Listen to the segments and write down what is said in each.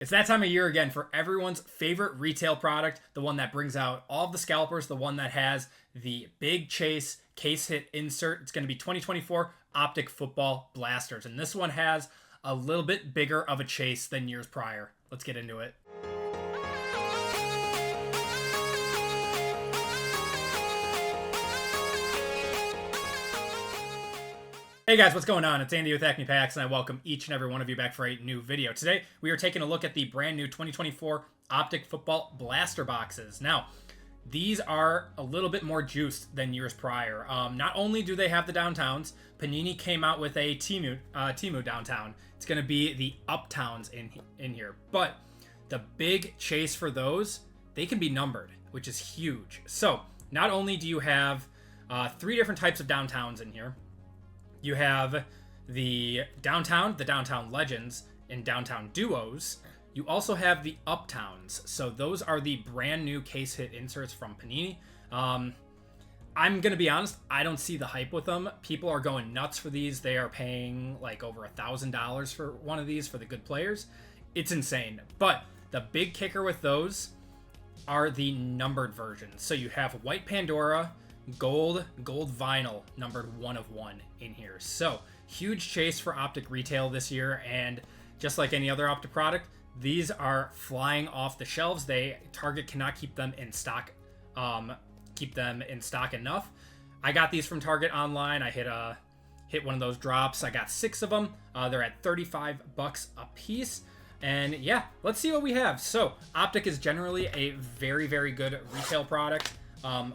It's that time of year again for everyone's favorite retail product, the one that brings out all of the scalpers, the one that has the big chase case hit insert. It's going to be 2024 Optic Football Blasters, and this one has a little bit bigger of a chase than years prior. Let's get into it. Hey guys, what's going on? It's Andy with Acme Packs, and I welcome each and every one of you back for a new video. Today, we are taking a look at the brand new 2024 Optic Football Blaster Boxes. Now, these are a little bit more juiced than years prior. Not only do they have the downtowns, Panini came out with a Temu downtown. It's going to be the Uptowns in here. But the big chase for those, they can be numbered, which is huge. So, not only do you have 3 different types of downtowns in here, you have the Downtown Legends, and Downtown Duos. You also have the Uptowns. So those are the brand new case hit inserts from Panini. I'm going to be honest, I don't see the hype with them. People are going nuts for these. They are paying like over $1,000 for one of these for the good players. It's insane. But the big kicker with those are the numbered versions. So you have White Pandora, gold vinyl, numbered 1 of 1 in here. So huge chase for Optic retail this year, and just like any other Optic product, these are flying off the shelves. Target cannot keep them in stock enough. I got these from Target online. I hit one of those drops. I got 6 of them. They're at $35 a piece. And yeah, let's see what we have. So Optic is generally a very, very good retail product.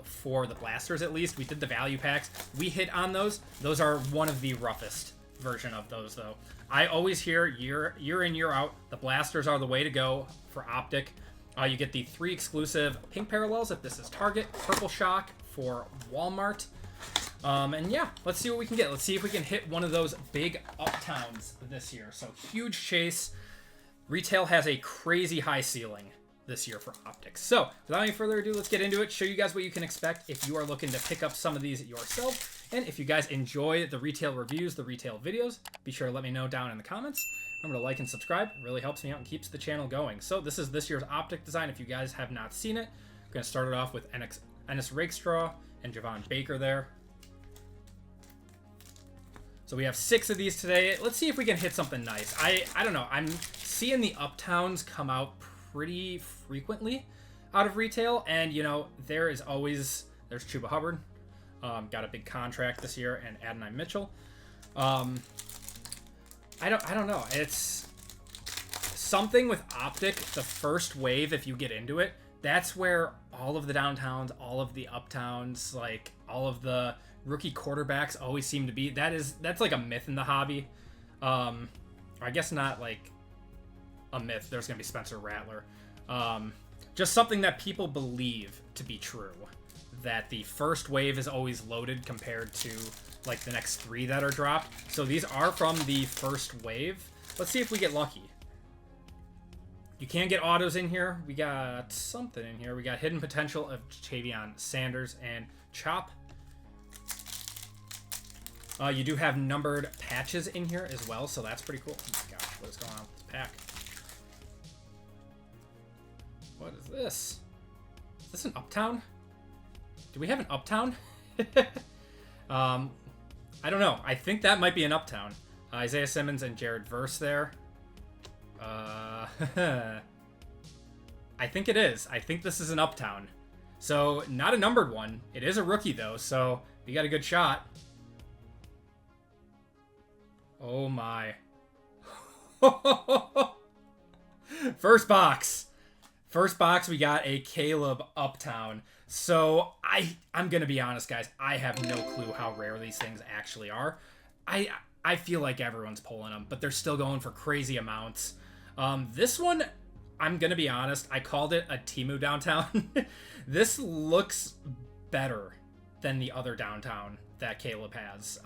For the blasters, at least. We did the value packs. We hit on those. Those are one of the roughest version of those, though. I always hear year in, year out, the blasters are the way to go for Optic. You get the 3 exclusive pink parallels if this is Target, purple shock for Walmart. And yeah, let's see what we can get. Let's see if we can hit one of those big Uptowns this year. So huge chase. Retail has a crazy high ceiling this year for Optics. So without any further ado, let's get into it, show you guys what you can expect if you are looking to pick up some of these yourself. And if you guys enjoy the retail reviews, the retail videos, be sure to let me know down in the comments. Remember to like and subscribe. It really helps me out and keeps the channel going. So this is this year's Optic design. If you guys have not seen it, we're going to start it off with Ennis Rakestraw and Javon Baker there. So we have 6 of these today. Let's see if we can hit something nice. I don't know. I'm seeing the Uptowns come out pretty frequently out of retail, and you know, there's Chuba Hubbard, got a big contract this year, and Adonai Mitchell. I don't know, it's something with Optic. The first wave, if you get into it, that's where all of the downtowns, all of the Uptowns, like all of the rookie quarterbacks always seem to be. That's like a myth in the hobby. I guess not like a myth. There's gonna be Spencer Rattler. Just something that people believe to be true, that the first wave is always loaded compared to like the next 3 that are dropped. So these are from the first wave. Let's see if we get lucky. You can get autos in here. We got something in here. We got Hidden Potential of Tavion Sanders and Chop. You do have numbered patches in here as well, so that's pretty cool. Oh my gosh, what is going on with this pack? What is this? Is this an Uptown? Do we have an Uptown? I don't know. I think that might be an Uptown. Isaiah Simmons and Jared Verse there. I think it is. I think this is an Uptown. So, not a numbered one. It is a rookie, though, so we got a good shot. Oh, my. First box. First box, we got a Caleb Uptown. So, I'm going to be honest, guys. I have no clue how rare these things actually are. I feel like everyone's pulling them, but they're still going for crazy amounts. This one, I'm going to be honest, I called it a Temu downtown. This looks better than the other downtown that Caleb has.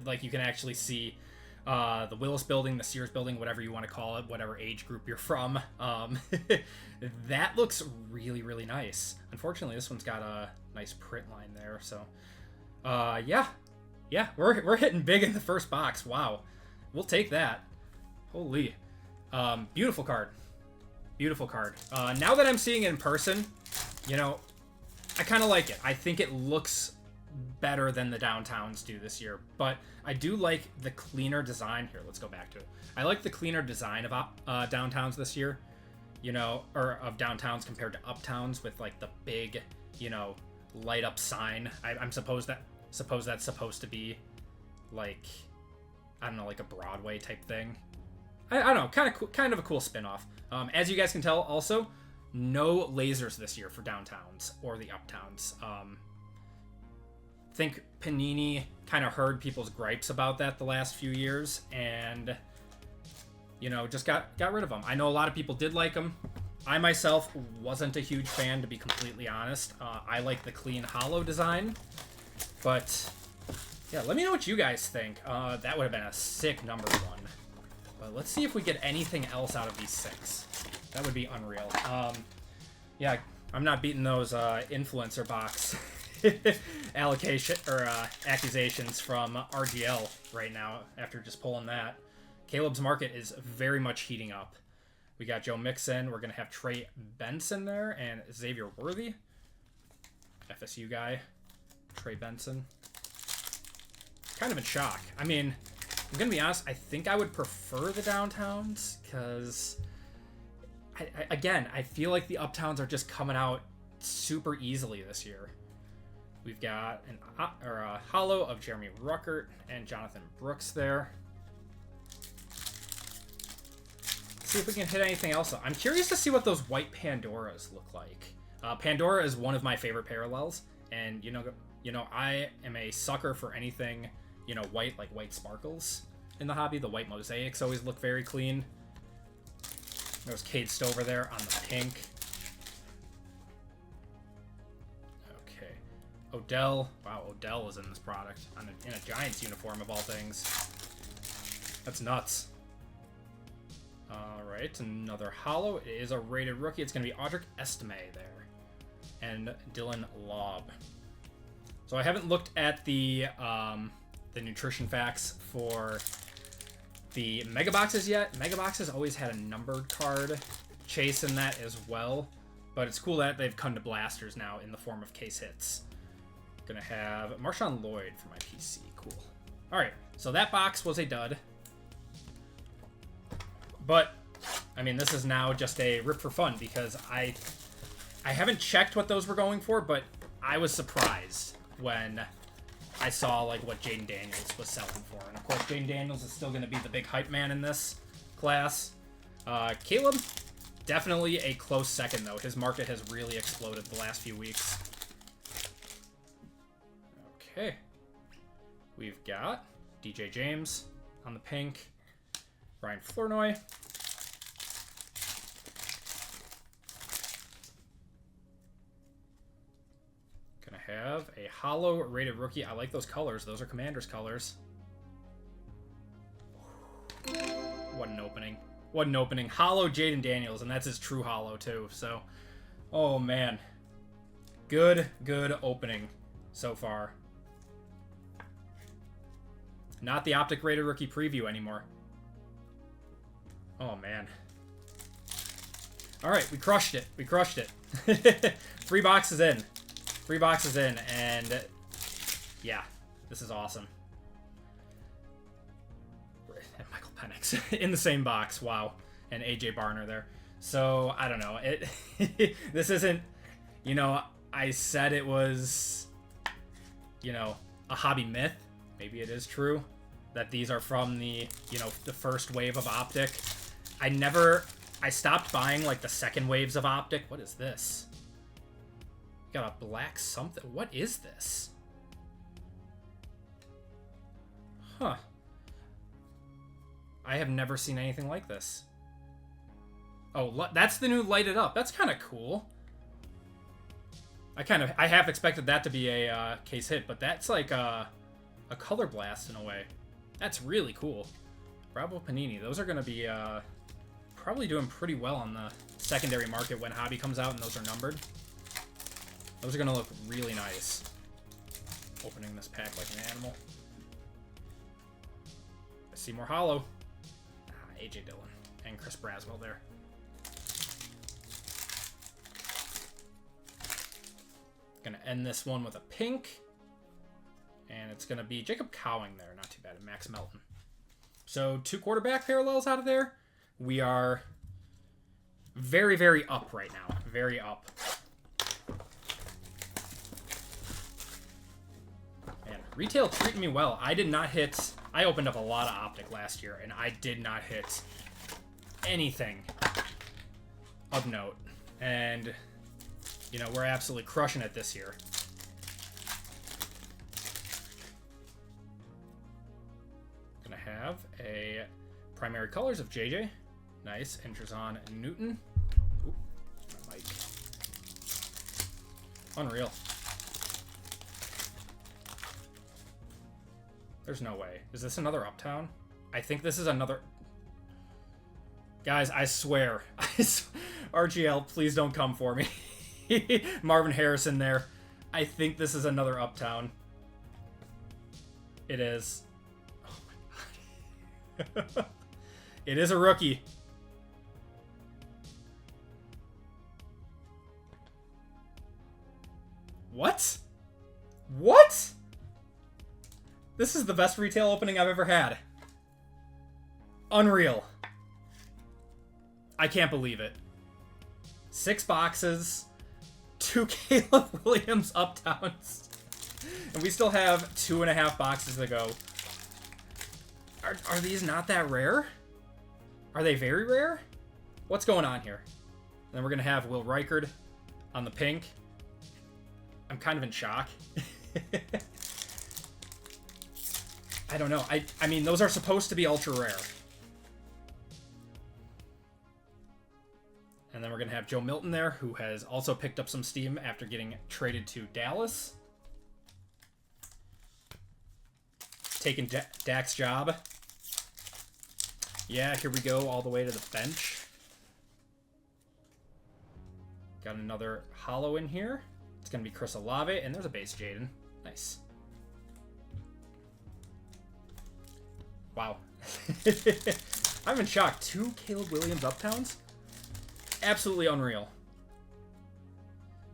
Like, you can actually see the Willis building, the Sears building, whatever you want to call it, whatever age group you're from. That looks really, really nice. Unfortunately, this one's got a nice print line there. So, yeah, we're hitting big in the first box. Wow, we'll take that. Holy, beautiful card. Beautiful card. Now that I'm seeing it in person, you know, I kind of like it. I think it looks better than the Downtowns do this year, but I do like the cleaner design. Here, let's go back to it. I like the cleaner design of Downtowns this year, you know, or of Downtowns compared to Uptowns with like the big, you know, light up sign. I'm suppose that's supposed to be like, I don't know, like a Broadway type thing. I don't know, kind of a cool spin-off. As you guys can tell, also, no lasers this year for Downtowns or the Uptowns. Think Panini kind of heard people's gripes about that the last few years, and, you know, just got rid of them. I know a lot of people did like them. I myself wasn't a huge fan, to be completely honest. I like the clean hollow design, but yeah, let me know what you guys think. That would have been a sick number 1. But let's see if we get anything else out of these 6. That would be unreal. Yeah, I'm not beating those influencer box allocation or accusations from RGL right now after just pulling that. Caleb's market is very much heating up. We got Joe Mixon. We're going to have Trey Benson there and Xavier Worthy. FSU guy. Trey Benson. Kind of in shock. I mean, I'm going to be honest, I think I would prefer the Downtowns because, again, I feel like the Uptowns are just coming out super easily this year. We've got a hollow of Jeremy Ruckert and Jonathan Brooks there. Let's see if we can hit anything else. I'm curious to see what those white Pandoras look like. Pandora is one of my favorite parallels, and you know, I am a sucker for anything, you know, white, like white sparkles in the hobby. The white mosaics always look very clean. There's Cade Stover there on the pink. Odell. Wow, Odell is in this product. In a Giants uniform, of all things. That's nuts. Alright, another hollow. It is a rated rookie. It's going to be Audric Estime there. And Dylan Laub. So I haven't looked at the nutrition facts for the Mega Boxes yet. Mega Boxes always had a numbered card chase in that as well. But it's cool that they've come to blasters now in the form of case hits. Gonna have Marshawn Lloyd for my PC. Cool. Alright, so that box was a dud. But, I mean, this is now just a rip for fun because I haven't checked what those were going for, but I was surprised when I saw, like, what Jaden Daniels was selling for. And, of course, Jaden Daniels is still going to be the big hype man in this class. Caleb, definitely a close second, though. His market has really exploded the last few weeks. Okay, we've got DJ James on the pink, Ryan Flournoy, gonna have a hollow rated rookie. I like those colors. Those are Commanders colors. What an opening. What an opening. Hollow Jaden Daniels, and that's his true hollow too. So, oh man, good opening so far. Not the Optic rated rookie preview anymore. Oh, man. All right, we crushed it. We crushed it. 3 boxes in. 3 boxes in, and yeah, this is awesome. And Michael Penix in the same box. Wow. And AJ Barner there. So, I don't know. This isn't, you know, I said it was, you know, a hobby myth. Maybe it is true that these are from the, you know, the first wave of Optic. I stopped buying, like, the second waves of Optic. What is this? Got a black something. What is this? Huh. I have never seen anything like this. Oh, that's the new Light It Up. That's kind of cool. I half expected that to be a case hit, but that's like a color blast in a way. That's really cool. Bravo Panini. Those are going to be probably doing pretty well on the secondary market when Hobby comes out and those are numbered. Those are going to look really nice. Opening this pack like an animal. I see more hollow. AJ Dillon and Chris Braswell there. end this one with a pink. And it's going to be Jacob Cowing there. Not too bad. And Max Melton. So 2 quarterback parallels out of there. We are very, very up right now. Very up. Man, retail treating me well. I did not hit... I opened up a lot of Optic last year, and I did not hit anything of note. And, you know, we're absolutely crushing it this year. Gonna have a primary colors of JJ. Nice. And Drazon Newton. Ooh, my mic. Unreal. There's no way. Is this another Uptown? I think this is another... Guys, I swear. RGL, please don't come for me. Marvin Harrison there. I think this is another Uptown. It is. Oh my god. It is a rookie. What? What? This is the best retail opening I've ever had. Unreal. I can't believe it. 6 boxes, 2 Caleb Williams Uptowns, and we still have 2.5 boxes to go. Are these not that rare? Are they very rare? What's going on here? And then we're gonna have Will Reichard on the pink. I'm kind of in shock. I don't know. I mean, those are supposed to be ultra rare. And then we're going to have Joe Milton there, who has also picked up some steam after getting traded to Dallas. Taking Dak's job. Yeah, here we go, all the way to the bench. Got another hollow in here. It's going to be Chris Olave, and there's a base Jaden. Nice. Wow. I'm in shock. 2 Caleb Williams Uptowns? Absolutely unreal.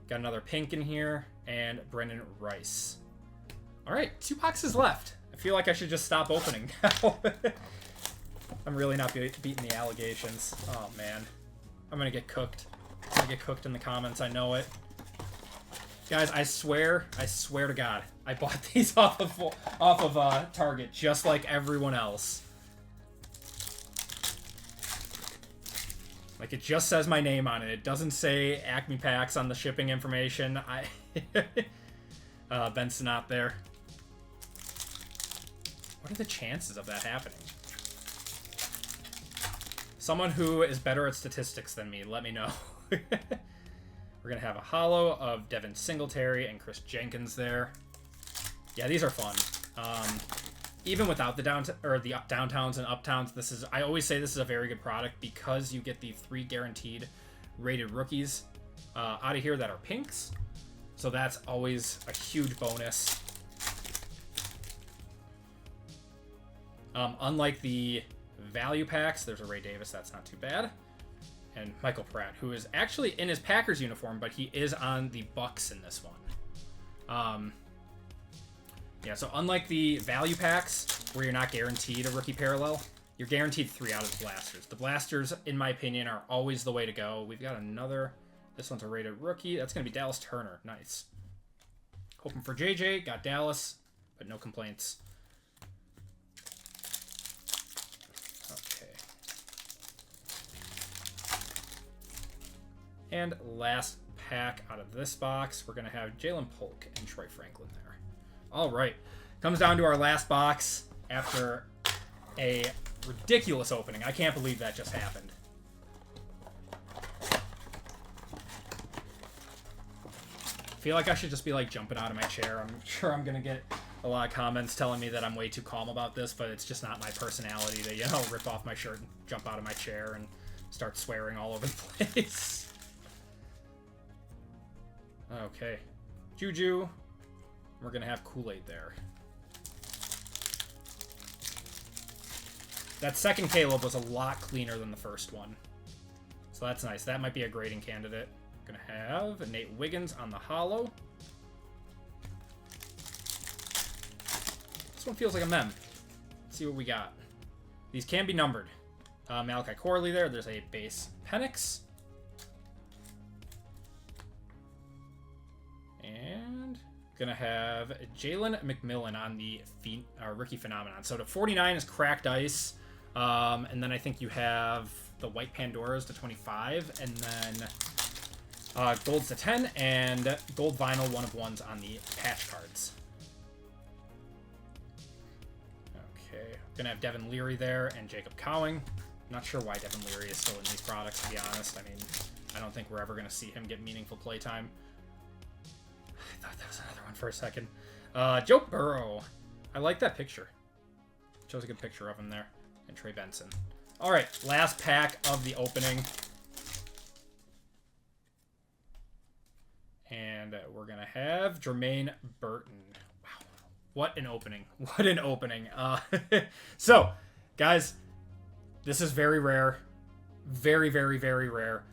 Got another pink in here, and Brendan Rice. Alright, 2 boxes left. I feel like I should just stop opening now. I'm really not beating the allegations. Oh, man. I'm gonna get cooked. I'm gonna get cooked in the comments, I know it. Guys, I swear to God, I bought these off of Target, just like everyone else. Like, it just says my name on it. It doesn't say Acme Packs on the shipping information. Ben's not there. What are the chances of that happening? Someone who is better at statistics than me, let me know. We're going to have a hollow of Devin Singletary and Chris Jenkins there. Yeah, these are fun. Even without the downtowns and uptowns, this is, I always say this is a very good product because you get the 3 guaranteed rated rookies out of here that are pinks. So that's always a huge bonus. Unlike the value packs, there's a Ray Davis, that's not too bad. And Michael Pratt, who is actually in his Packers uniform, but he is on the Bucks in this one. Yeah, so unlike the value packs, where you're not guaranteed a rookie parallel, you're guaranteed 3 out of the blasters. The blasters, in my opinion, are always the way to go. We've got another, this one's a rated rookie. That's going to be Dallas Turner. Nice. Hoping for JJ, got Dallas, but no complaints. Okay. And last pack out of this box, we're going to have Jalen Polk and Troy Franklin there. All right. Comes down to our last box after a ridiculous opening. I can't believe that just happened. I feel like I should just be like jumping out of my chair. I'm sure I'm going to get a lot of comments telling me that I'm way too calm about this, but it's just not my personality to, you know, rip off my shirt and jump out of my chair and start swearing all over the place. Okay. Juju. We're going to have Kool-Aid there. That second Caleb was a lot cleaner than the first one. So that's nice. That might be a grading candidate. We're going to have Nate Wiggins on the hollow. This one feels like a mem. Let's see what we got. These can be numbered. Malachi Corley there. There's a base Penix. And gonna have Jalen McMillan on the rookie phenomenon. So to 49 is cracked ice. And then I think you have the white Pandoras to 25. And then golds to 10. And gold vinyl 1/1s on the patch cards. Okay. Gonna have Devin Leary there and Jacob Cowing. Not sure why Devin Leary is still in these products, to be honest. I mean, I don't think we're ever going to see him get meaningful playtime. I thought that was another one for a second. Joe Burrow. I like that picture. Shows a good picture of him there. And Trey Benson. All right, last pack of the opening. And we're going to have Jermaine Burton. Wow. What an opening. What an opening. So, guys... This is very rare. Very, very, very rare.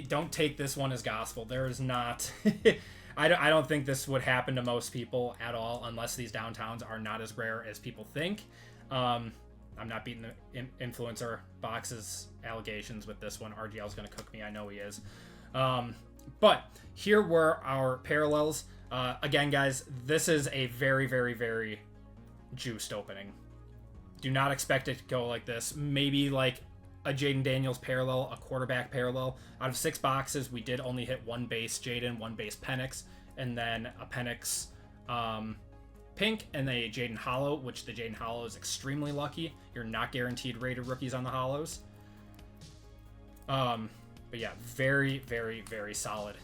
Don't take this one as gospel. There is not... I don't think this would happen to most people at all unless these downtowns are not as rare as people think. I'm not beating the influencer boxes allegations with this one. RGL's going to cook me. I know he is. But here were our parallels. Again, guys, this is a very, very, very juiced opening. Do not expect it to go like this. Maybe like a Jaden Daniels parallel, a quarterback parallel. Out of 6 boxes, we did only hit 1 base Jaden, 1 base Penix, and then a Penix pink, and a Jaden Hollow, which the Jaden Hollow is extremely lucky. You're not guaranteed rated rookies on the Hollows. But yeah, very, very, very solid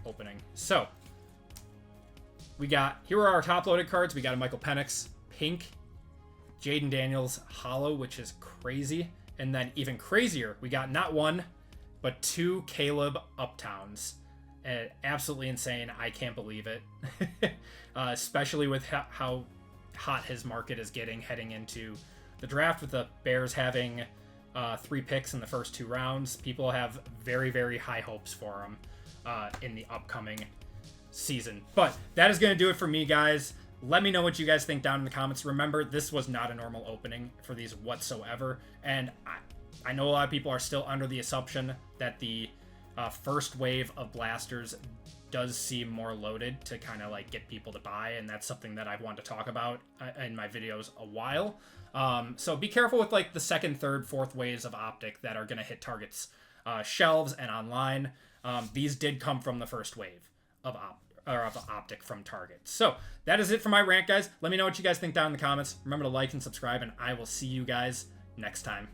opening. So, here are our top-loaded cards. We got a Michael Penix pink, Jaden Daniels hollow, which is crazy. And then even crazier, we got not 1, but 2 Caleb Uptowns. Absolutely insane. I can't believe it. Especially with how hot his market is getting heading into the draft, with the Bears having 3 picks in the first 2 rounds. People have very, very high hopes for him in the upcoming season. But that is going to do it for me, guys. Let me know what you guys think down in the comments. Remember, this was not a normal opening for these whatsoever. And I know a lot of people are still under the assumption that the first wave of blasters does seem more loaded to kind of like get people to buy. And that's something that I've wanted to talk about in my videos a while. So be careful with like the second, third, fourth waves of Optic that are going to hit targets' shelves and online. These did come from the first wave of Optic from Target. So that is it for my rant, guys. Let me know what you guys think down in the comments. Remember to like and subscribe, and I will see you guys next time.